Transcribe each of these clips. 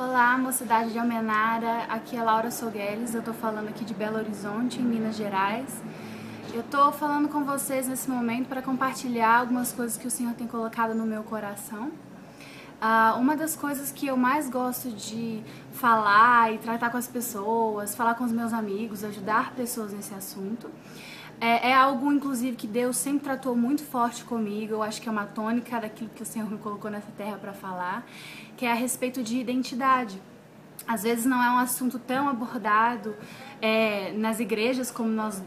Olá, mocidade de Almenara, aqui é Laura Sogueles, eu tô falando aqui de Belo Horizonte, em Minas Gerais. Eu tô falando com vocês nesse momento para compartilhar algumas coisas que o Senhor tem colocado no meu coração. Uma das coisas que eu mais gosto de falar e tratar com as pessoas, falar com os meus amigos, ajudar pessoas nesse assunto, é algo, inclusive, que Deus sempre tratou muito forte comigo. Eu acho que é uma tônica daquilo que o Senhor me colocou nessa terra para falar, que é a respeito de identidade. Às vezes não é um assunto tão abordado nas igrejas como nós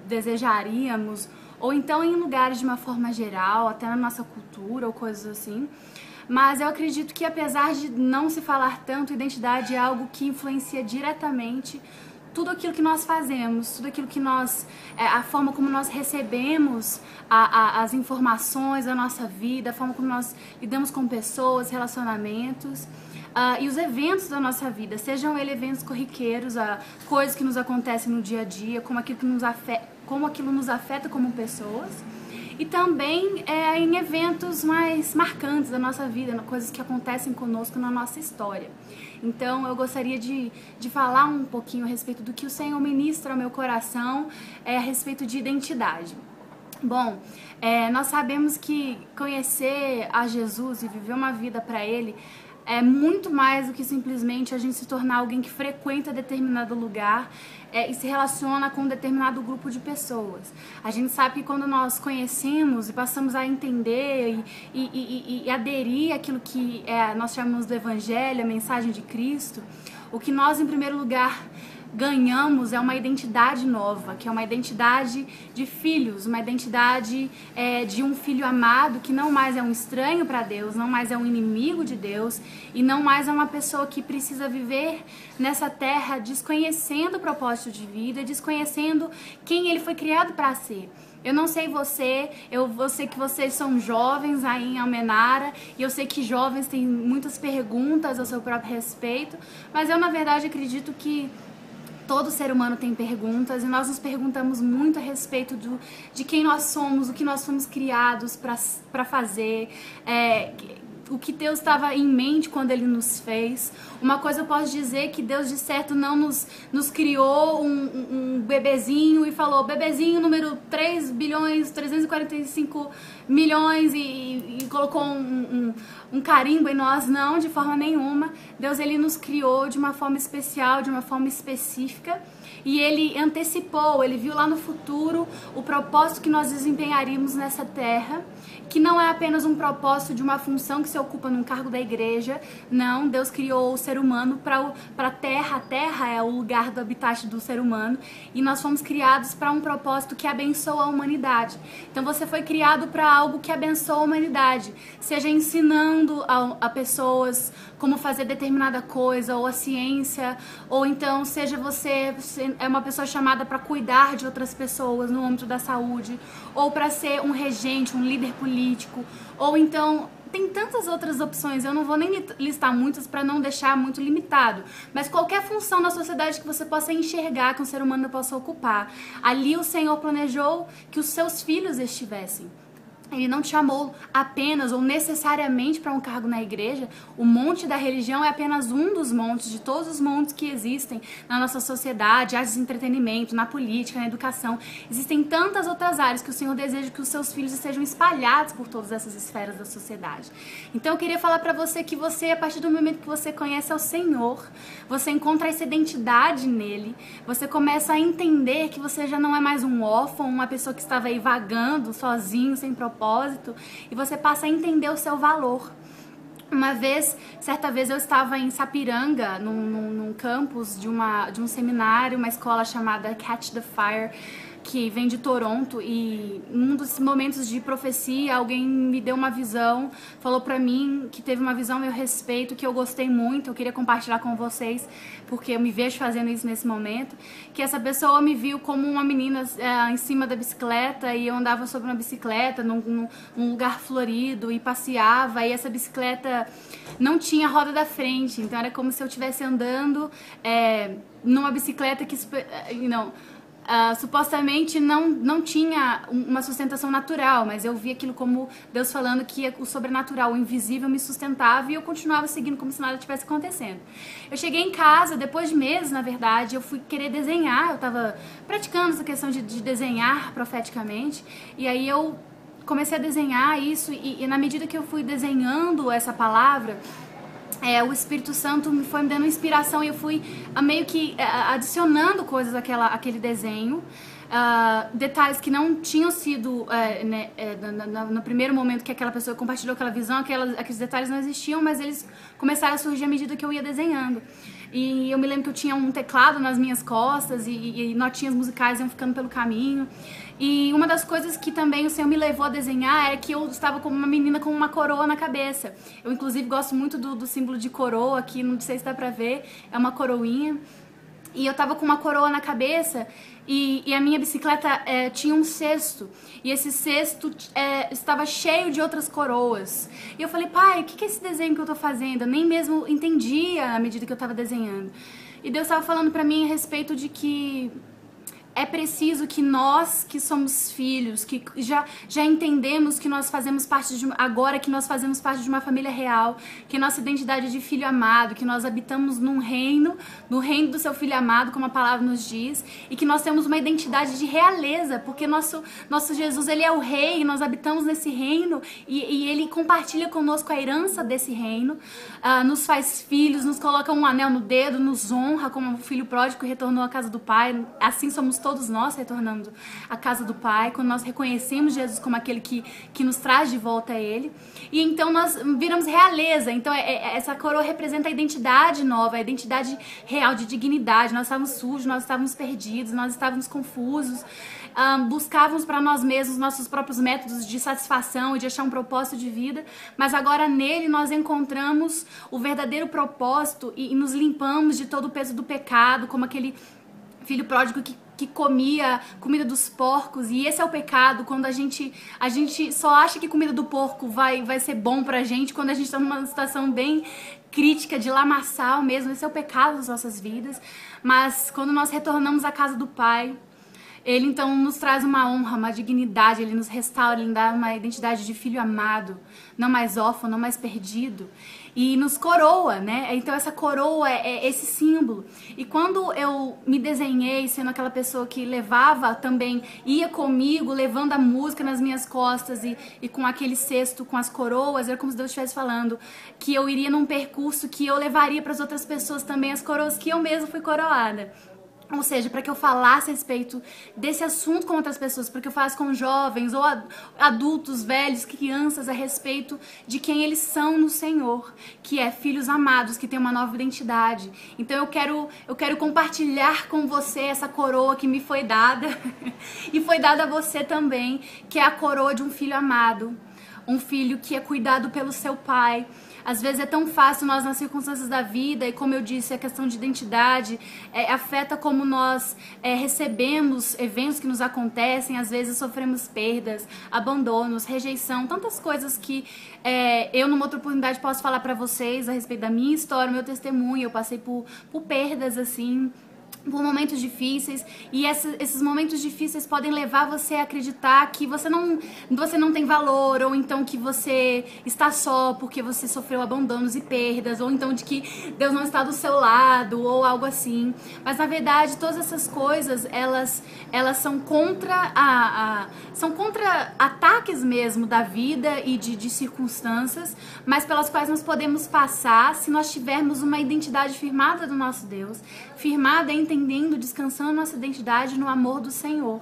desejaríamos, ou então em lugares de uma forma geral, até na nossa cultura ou coisas assim. Mas eu acredito que, apesar de não se falar tanto, identidade é algo que influencia diretamente tudo aquilo que nós fazemos, tudo aquilo que nós, a forma como nós recebemos as informações da nossa vida, a forma como nós lidamos com pessoas, relacionamentos e os eventos da nossa vida, sejam eles eventos corriqueiros, coisas que nos acontecem no dia a dia, como aquilo nos afeta como pessoas. E também em eventos mais marcantes da nossa vida, coisas que acontecem conosco na nossa história. Então eu gostaria de falar um pouquinho a respeito do que o Senhor ministra ao meu coração a respeito de identidade. Bom, nós sabemos que conhecer a Jesus e viver uma vida para Ele é muito mais do que simplesmente a gente se tornar alguém que frequenta determinado lugar e se relaciona com um determinado grupo de pessoas. A gente sabe que quando nós conhecemos e passamos a entender e aderir àquilo que nós chamamos do Evangelho, a mensagem de Cristo, o que nós, em primeiro lugar, ganhamos é uma identidade nova, que é uma identidade de filhos, uma identidade de um filho amado que não mais é um estranho para Deus, não mais é um inimigo de Deus e não mais é uma pessoa que precisa viver nessa terra desconhecendo o propósito de vida, desconhecendo quem ele foi criado para ser. Eu não sei você, eu sei que vocês são jovens aí em Almenara e eu sei que jovens têm muitas perguntas ao seu próprio respeito, mas eu, na verdade, acredito que todo ser humano tem perguntas e nós nos perguntamos muito a respeito de quem nós somos, o que nós fomos criados para fazer, o que Deus estava em mente quando Ele nos fez. Uma coisa eu posso dizer que Deus, de certo, não nos criou um bebezinho e falou, bebezinho número 3 bilhões, 345 milhões e colocou um carimbo em nós, não, de forma nenhuma. Deus, Ele nos criou de uma forma especial, de uma forma específica e Ele antecipou, Ele viu lá no futuro o propósito que nós desempenharíamos nessa terra, que não é apenas um propósito de uma função que se ocupa num cargo da igreja, não, Deus criou o ser humano para a terra é o lugar do habitat do ser humano e nós fomos criados para um propósito que abençoa a humanidade. Então você foi criado para algo que abençoa a humanidade, seja ensinando a pessoas como fazer determinada coisa, ou a ciência, ou então seja você é uma pessoa chamada para cuidar de outras pessoas no âmbito da saúde, ou para ser um regente, um líder político, ou então tem tantas outras opções, eu não vou nem listar muitas para não deixar muito limitado, mas qualquer função na sociedade que você possa enxergar, que um ser humano possa ocupar, ali o Senhor planejou que os seus filhos estivessem. Ele não te chamou apenas ou necessariamente para um cargo na igreja. O monte da religião é apenas um dos montes, de todos os montes que existem na nossa sociedade, artes de entretenimento, na política, na educação. Existem tantas outras áreas que o Senhor deseja que os seus filhos estejam espalhados por todas essas esferas da sociedade. Então eu queria falar para você que você, a partir do momento que você conhece ao Senhor, você encontra essa identidade nele, você começa a entender que você já não é mais um órfão, uma pessoa que estava aí vagando, sozinho, sem propósito, e você passa a entender o seu valor. Certa vez eu estava em Sapiranga, num campus de um seminário, uma escola chamada Catch the Fire, que vem de Toronto, e num dos momentos de profecia, alguém me deu uma visão, falou pra mim que teve uma visão a meu respeito, que eu gostei muito, eu queria compartilhar com vocês, porque eu me vejo fazendo isso nesse momento, que essa pessoa me viu como uma menina em cima da bicicleta, e eu andava sobre uma bicicleta num lugar florido, e passeava, e essa bicicleta não tinha roda da frente, então era como se eu estivesse andando numa bicicleta que... supostamente não tinha uma sustentação natural, mas eu vi aquilo como Deus falando que o sobrenatural, o invisível me sustentava, e eu continuava seguindo como se nada tivesse acontecendo. Eu cheguei em casa, depois de meses, na verdade, eu fui querer desenhar, eu estava praticando essa questão de desenhar profeticamente, e aí eu comecei a desenhar isso, e na medida que eu fui desenhando essa palavra, o Espírito Santo foi me dando inspiração, e eu fui meio que adicionando coisas àquele desenho, detalhes que não tinham sido no primeiro momento que aquela pessoa compartilhou aquela visão, aqueles detalhes não existiam, mas eles começaram a surgir à medida que eu ia desenhando. E eu me lembro que eu tinha um teclado nas minhas costas, e notinhas musicais iam ficando pelo caminho. E uma das coisas que também o Senhor me levou a desenhar era que eu estava como uma menina com uma coroa na cabeça. Eu, inclusive, gosto muito do símbolo de coroa aqui, não sei se dá pra ver, é uma coroinha. E eu tava com uma coroa na cabeça, e a minha bicicleta tinha um cesto, e esse cesto estava cheio de outras coroas. E eu falei, pai, o que é esse desenho que eu tô fazendo? Eu nem mesmo entendia à medida que eu tava desenhando. E Deus estava falando pra mim a respeito de que é preciso que nós que somos filhos, que já entendemos que nós fazemos parte agora que nós fazemos parte de uma família real, que nossa identidade é de filho amado, que nós habitamos no reino do seu filho amado, como a palavra nos diz, e que nós temos uma identidade de realeza, porque nosso Jesus, ele é o rei, e nós habitamos nesse reino, e ele compartilha conosco a herança desse reino, nos faz filhos, nos coloca um anel no dedo, nos honra como o filho pródigo que retornou à casa do pai. Assim somos todos nós retornando à casa do Pai, quando nós reconhecemos Jesus como aquele que nos traz de volta a Ele. E então nós viramos realeza. Então essa coroa representa a identidade nova, a identidade real de dignidade. Nós estávamos sujos, nós estávamos perdidos, nós estávamos confusos. Buscávamos para nós mesmos nossos próprios métodos de satisfação e de achar um propósito de vida, mas agora nele nós encontramos o verdadeiro propósito e nos limpamos de todo o peso do pecado, como aquele filho pródigo que comia comida dos porcos. E esse é o pecado, quando a gente só acha que comida do porco vai ser bom pra gente, quando a gente tá numa situação bem crítica, de lamaçal mesmo. Esse é o pecado das nossas vidas. Mas quando nós retornamos à casa do Pai, Ele então nos traz uma honra, uma dignidade, Ele nos restaura, Ele nos dá uma identidade de filho amado, não mais órfão, não mais perdido, e nos coroa, né? Então essa coroa é esse símbolo. E quando eu me desenhei sendo aquela pessoa que levava também, ia comigo, levando a música nas minhas costas e com aquele cesto com as coroas, era como se Deus estivesse falando que eu iria num percurso que eu levaria para as outras pessoas também as coroas que eu mesma fui coroada. Ou seja, para que eu falasse a respeito desse assunto com outras pessoas, para que eu falasse com jovens ou adultos, velhos, crianças, a respeito de quem eles são no Senhor, que é filhos amados, que tem uma nova identidade. Então eu quero compartilhar com você essa coroa que me foi dada e foi dada a você também, que é a coroa de um filho amado, um filho que é cuidado pelo seu pai. Às vezes é tão fácil nós, nas circunstâncias da vida, e como eu disse, a questão de identidade afeta como nós recebemos eventos que nos acontecem. Às vezes sofremos perdas, abandonos, rejeição, tantas coisas que eu, numa outra oportunidade, posso falar pra vocês a respeito da minha história, meu testemunho. Eu passei por perdas, assim, por momentos difíceis, e esses momentos difíceis podem levar você a acreditar que você não tem valor, ou então que você está só porque você sofreu abandonos e perdas, ou então de que Deus não está do seu lado, ou algo assim. Mas na verdade todas essas coisas elas são contra são contra ataques mesmo da vida e de circunstâncias, mas pelas quais nós podemos passar se nós tivermos uma identidade firmada do nosso Deus, firmada em entendendo, descansando nossa identidade no amor do Senhor.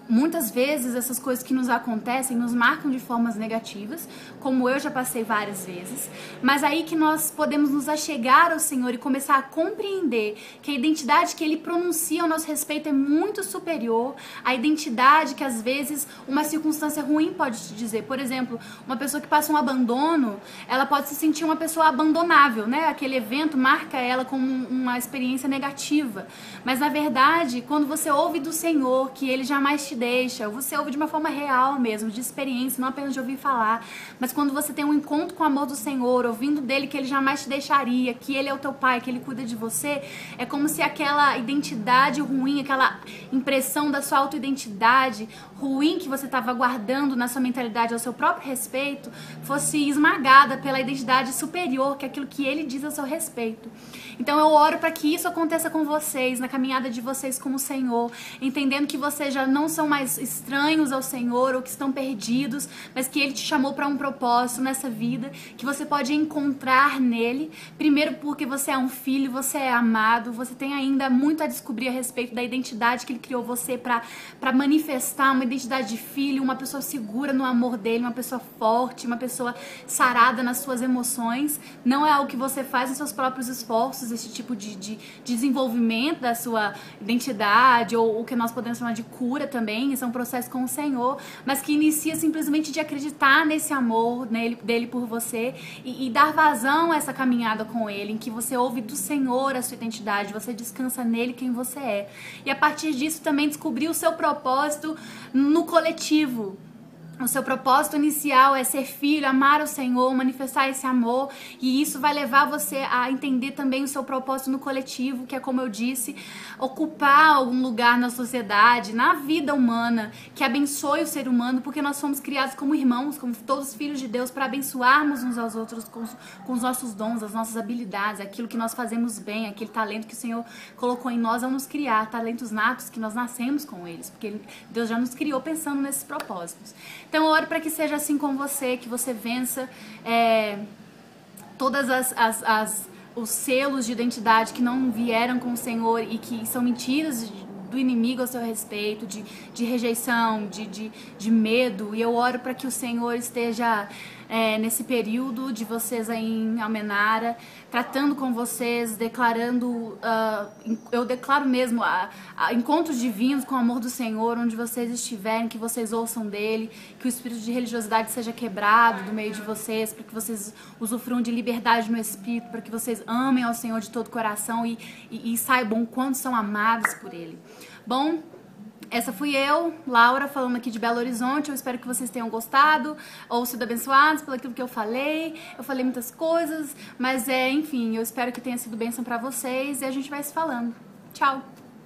Muitas vezes essas coisas que nos acontecem nos marcam de formas negativas, como eu já passei várias vezes, mas aí que nós podemos nos achegar ao Senhor e começar a compreender que a identidade que Ele pronuncia ao nosso respeito é muito superior à identidade que às vezes uma circunstância ruim pode te dizer. Por exemplo, uma pessoa que passa um abandono, ela pode se sentir uma pessoa abandonável, né? Aquele evento marca ela como uma experiência negativa, mas na verdade, quando você ouve do Senhor que Ele jamais te deixa. Você ouve de uma forma real mesmo, de experiência, não apenas de ouvir falar. Mas quando você tem um encontro com o amor do Senhor, ouvindo dele que ele jamais te deixaria, que ele é o teu pai, que ele cuida de você, é como se aquela identidade ruim, aquela impressão da sua autoidentidade ruim que você estava guardando na sua mentalidade ao seu próprio respeito, fosse esmagada pela identidade superior, que é aquilo que ele diz a seu respeito. Então eu oro para que isso aconteça com vocês, na caminhada de vocês com o Senhor, entendendo que vocês já não são mais estranhos ao Senhor ou que estão perdidos, mas que Ele te chamou para um propósito nessa vida, que você pode encontrar nele, primeiro porque você é um filho, você é amado, você tem ainda muito a descobrir a respeito da identidade que Ele criou você para manifestar, uma identidade de filho, uma pessoa segura no amor dele, uma pessoa forte, uma pessoa sarada nas suas emoções. Não é algo que você faz nos seus próprios esforços, esse tipo de desenvolvimento da sua identidade, ou o que nós podemos chamar de cura também, isso é um processo com o Senhor, mas que inicia simplesmente de acreditar nesse amor dele por você e dar vazão a essa caminhada com ele, em que você ouve do Senhor a sua identidade, você descansa nele quem você é. E a partir disso também descobrir o seu propósito no coletivo. O seu propósito inicial é ser filho, amar o Senhor, manifestar esse amor, e isso vai levar você a entender também o seu propósito no coletivo, que é, como eu disse, ocupar algum lugar na sociedade, na vida humana, que abençoe o ser humano, porque nós fomos criados como irmãos, como todos filhos de Deus, para abençoarmos uns aos outros com os nossos dons, as nossas habilidades, aquilo que nós fazemos bem, aquele talento que o Senhor colocou em nós ao nos criar, talentos natos que nós nascemos com eles, porque Deus já nos criou pensando nesses propósitos. Então, eu oro para que seja assim com você, que você vença todas os selos de identidade que não vieram com o Senhor e que são mentiras do inimigo ao seu respeito, de rejeição, de medo. E eu oro para que o Senhor esteja nesse período de vocês aí em Almenara, tratando com vocês, declarando, eu declaro mesmo encontros divinos com o amor do Senhor, onde vocês estiverem, que vocês ouçam dele, que o espírito de religiosidade seja quebrado do meio de vocês, para que vocês usufruam de liberdade no espírito, para que vocês amem ao Senhor de todo o coração e saibam o quanto são amados por ele. Bom, essa fui eu, Laura, falando aqui de Belo Horizonte. Eu espero que vocês tenham gostado ou sido abençoados pelo aquilo que eu falei. Eu falei muitas coisas, mas enfim, eu espero que tenha sido bênção pra vocês e a gente vai se falando. Tchau!